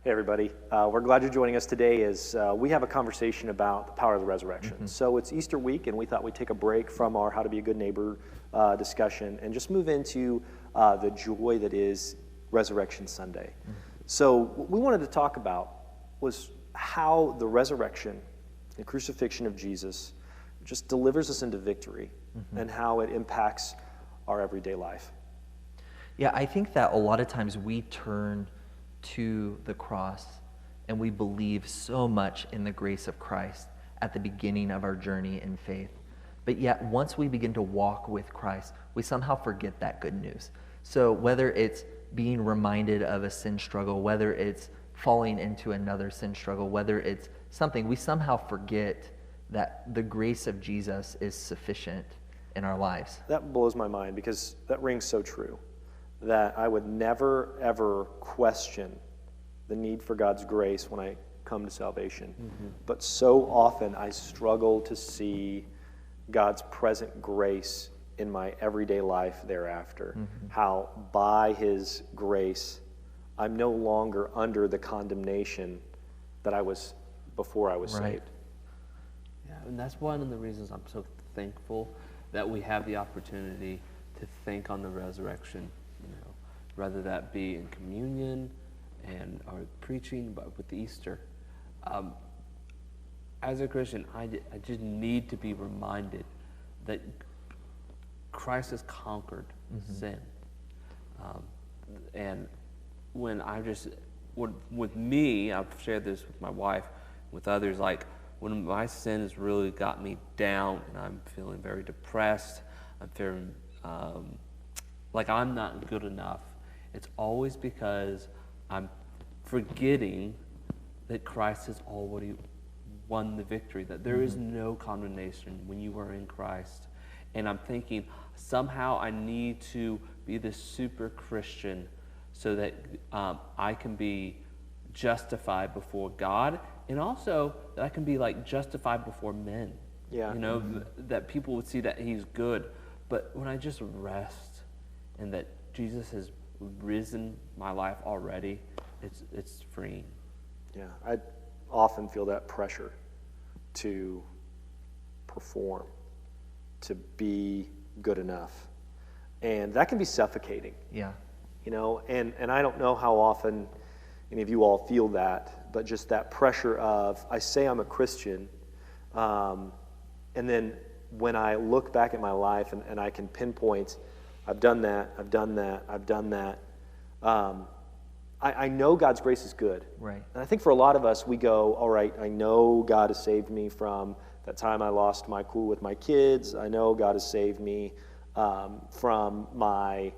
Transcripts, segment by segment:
Hey everybody, we're glad you're joining us today as we have a conversation about the power of the resurrection. So it's Easter week and we thought we'd take a break from our How to Be a Good Neighbor discussion and just move into the joy that is Resurrection Sunday. So what we wanted to talk about was how the resurrection and crucifixion of Jesus just delivers us into victory and how it impacts our everyday life. Yeah, I think that a lot of times we turn to the cross and we believe so much in the grace of Christ at the beginning of our journey in faith. But yet once we begin to walk with Christ, we somehow forget that good news. So whether it's being reminded of a sin struggle, whether it's falling into another sin struggle, whether it's something, we somehow forget that the grace of Jesus is sufficient in our lives. That blows my mind because that rings so true. That I would never, ever question the need for God's grace when I come to salvation. But so often I struggle to see God's present grace in my everyday life thereafter. How by His grace, I'm no longer under the condemnation that I was before I was saved. Yeah, and that's one of the reasons I'm so thankful that we have the opportunity to think on the resurrection. Whether that be in communion and or preaching, but with Easter. As a Christian, I just need to be reminded that Christ has conquered sin. And when with me, I've shared this with my wife, with others, like when my sin has really got me down and I'm feeling very depressed, I'm feeling like I'm not good enough, it's always because I'm forgetting that Christ has already won the victory, that there is no condemnation when you are in Christ. And I'm thinking, somehow I need to be this super Christian so that I can be justified before God, and also that I can be like justified before men. Yeah. That people would see that He's good. But when I just rest and that Jesus has risen my life already, it's freeing. Yeah, I often feel that pressure to perform, to be good enough. And that can be suffocating. Yeah. And I don't know how often any of you all feel that, but just that pressure of, I say I'm a Christian, and then when I look back at my life and I can pinpoint, I've done that, I've done that, I've done that. I know God's grace is good. Right. And I think for a lot of us, we go, all right, I know God has saved me from that time I lost my cool with my kids. I know God has saved me from my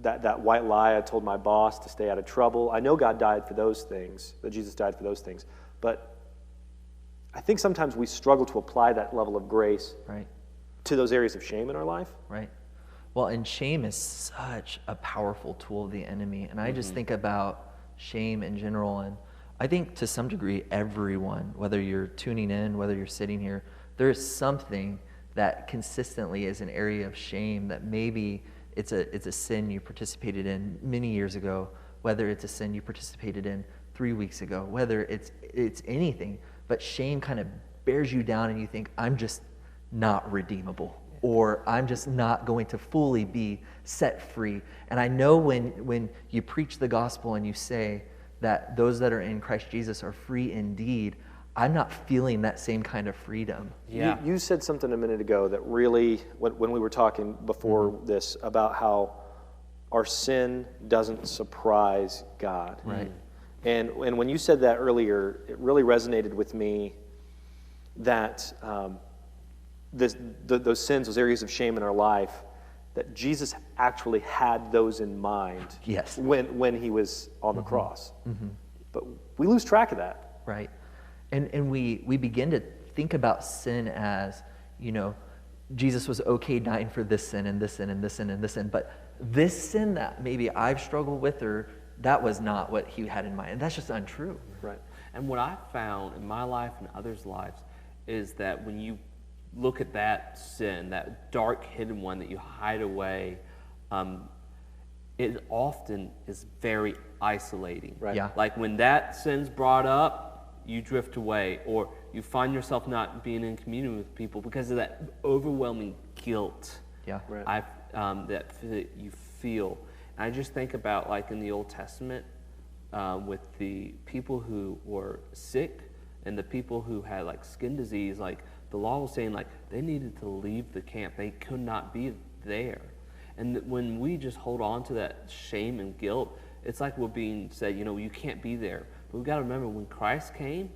that white lie I told my boss to stay out of trouble. I know God died for those things, that Jesus died for those things. But I think sometimes we struggle to apply that level of grace to those areas of shame in our life. Right. Well, and shame is such a powerful tool of the enemy. And I just think about shame in general. And I think to some degree, everyone, whether you're tuning in, whether you're sitting here, there is something that consistently is an area of shame that maybe it's a sin you participated in many years ago, whether it's a sin you participated in 3 weeks ago, whether it's anything. But shame kind of bears you down and you think, I'm just not redeemable, or I'm just not going to fully be set free. And I know when you preach the gospel and you say that those that are in Christ Jesus are free indeed, I'm not feeling that same kind of freedom. Yeah. You said something a minute ago that really, when we were talking before this, about how our sin doesn't surprise God. Right. And when you said that earlier, it really resonated with me that those sins, those areas of shame in our life, that Jesus actually had those in mind when He was on the cross. But we lose track of that. Right. And we begin to think about sin as, Jesus was okay dying for this sin and this sin and this sin and this sin, but this sin that maybe I've struggled with, or that was not what He had in mind. And that's just untrue. Right. And what I've found in my life and others' lives is that when you look at that sin, that dark hidden one that you hide away, it often is very isolating. Right. Yeah. Like when that sin's brought up, you drift away, or you find yourself not being in communion with people because of that overwhelming guilt. Yeah. Right. That you feel. And I just think about, like in the Old Testament, with the people who were sick and the people who had like skin disease, like the law was saying like they needed to leave the camp. They could not be there. And when we just hold on to that shame and guilt, it's like we're being said, you can't be there. But we've got to remember, when Christ came,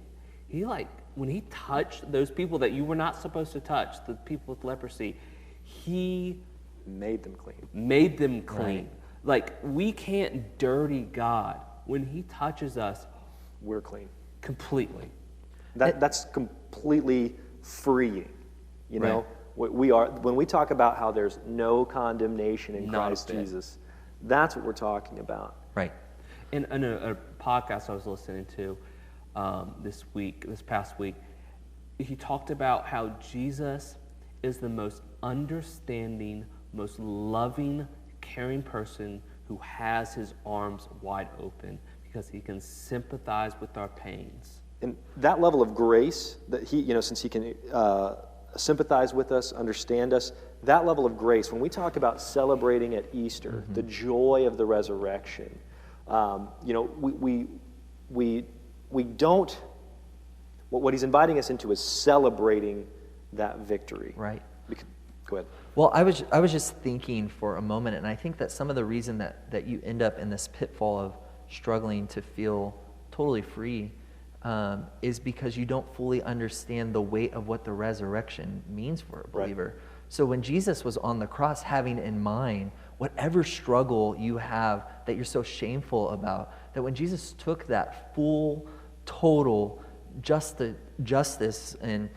when he touched those people that you were not supposed to touch, the people with leprosy, he Made them clean. made them clean. Right. Like, we can't dirty God. When he touches us, We're clean. completely. That's completely freeing. Right. We are, when we talk about how there's no condemnation in Not a Christ bit. Jesus, that's what we're talking about. Right. In a podcast I was listening to this past week, he talked about how Jesus is the most understanding, most loving, caring person who has his arms wide open because he can sympathize with our pains. And that level of grace that he, since he can sympathize with us, understand us, that level of grace, when we talk about celebrating at Easter, the joy of the resurrection, we don't, what he's inviting us into is celebrating that victory. Right. Go ahead. Well, I was just thinking for a moment, and I think that some of the reason that you end up in this pitfall of struggling to feel totally free is because you don't fully understand the weight of what the resurrection means for a believer. Right. So when Jesus was on the cross, having in mind whatever struggle you have that you're so shameful about, that when Jesus took that full, total justice and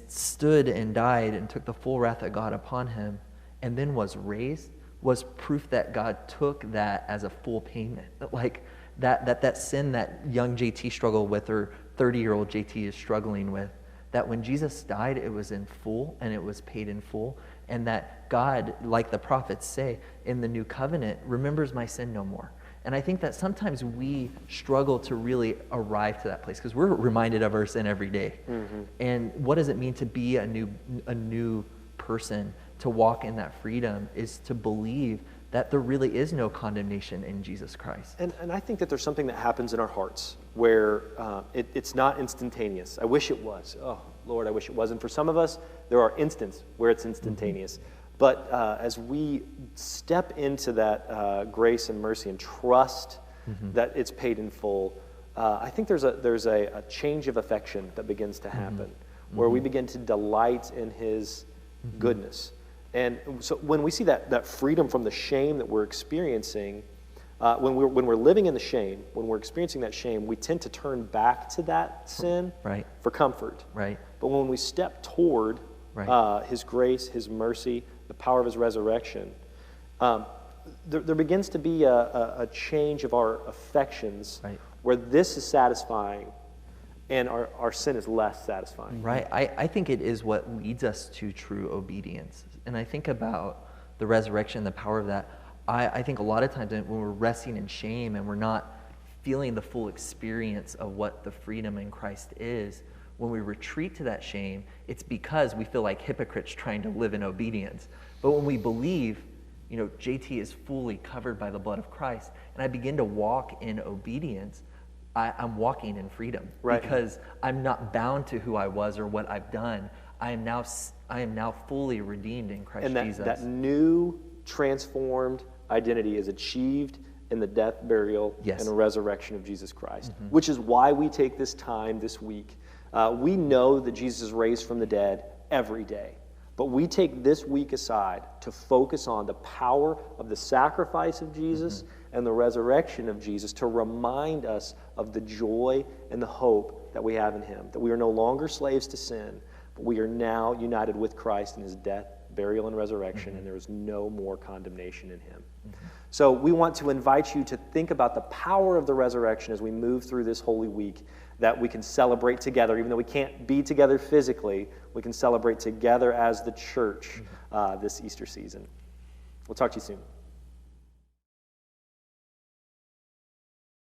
stood and died and took the full wrath of God upon him and then was raised, was proof that God took that as a full payment. Like that sin that young JT struggled with, or 30-year-old JT is struggling with, that when Jesus died, it was in full and it was paid in full, and that God, like the prophets say in the new covenant, remembers my sin no more. And I think that sometimes we struggle to really arrive to that place because we're reminded of our sin every day. Mm-hmm. And what does it mean to be a new person, to walk in that freedom, is to believe that there really is no condemnation in Jesus Christ. And I think that there's something that happens in our hearts where it's not instantaneous. I wish it was. Oh, Lord, I wish it was. And for some of us, there are instances where it's instantaneous. Mm-hmm. But as we step into that grace and mercy and trust that it's paid in full, I think there's a change of affection that begins to happen, where we begin to delight in his goodness. And so when we see that freedom from the shame that we're experiencing, when we're living in the shame, when we're experiencing that shame, we tend to turn back to that sin for comfort. Right. But when we step toward his grace, his mercy, the power of his resurrection, there begins to be a change of our affections, where this is satisfying and our sin is less satisfying. Right. I think it is what leads us to true obedience. And I think about the resurrection, the power of that. I think a lot of times when we're resting in shame and we're not feeling the full experience of what the freedom in Christ is, when we retreat to that shame, it's because we feel like hypocrites trying to live in obedience. But when we believe, JT is fully covered by the blood of Christ, and I begin to walk in obedience, I'm walking in freedom. Right. Because I'm not bound to who I was or what I've done. I am now fully redeemed in Christ Jesus. That new transformed identity is achieved in the death, burial, and resurrection of Jesus Christ, which is why we take this time this week. We know that Jesus is raised from the dead every day, but we take this week aside to focus on the power of the sacrifice of Jesus and the resurrection of Jesus, to remind us of the joy and the hope that we have in him, that we are no longer slaves to sin, but we are now united with Christ in his death, burial, and resurrection, and there is no more condemnation in him. So we want to invite you to think about the power of the resurrection as we move through this Holy Week, that we can celebrate together. Even though we can't be together physically, we can celebrate together as the church this Easter season. We'll talk to you soon.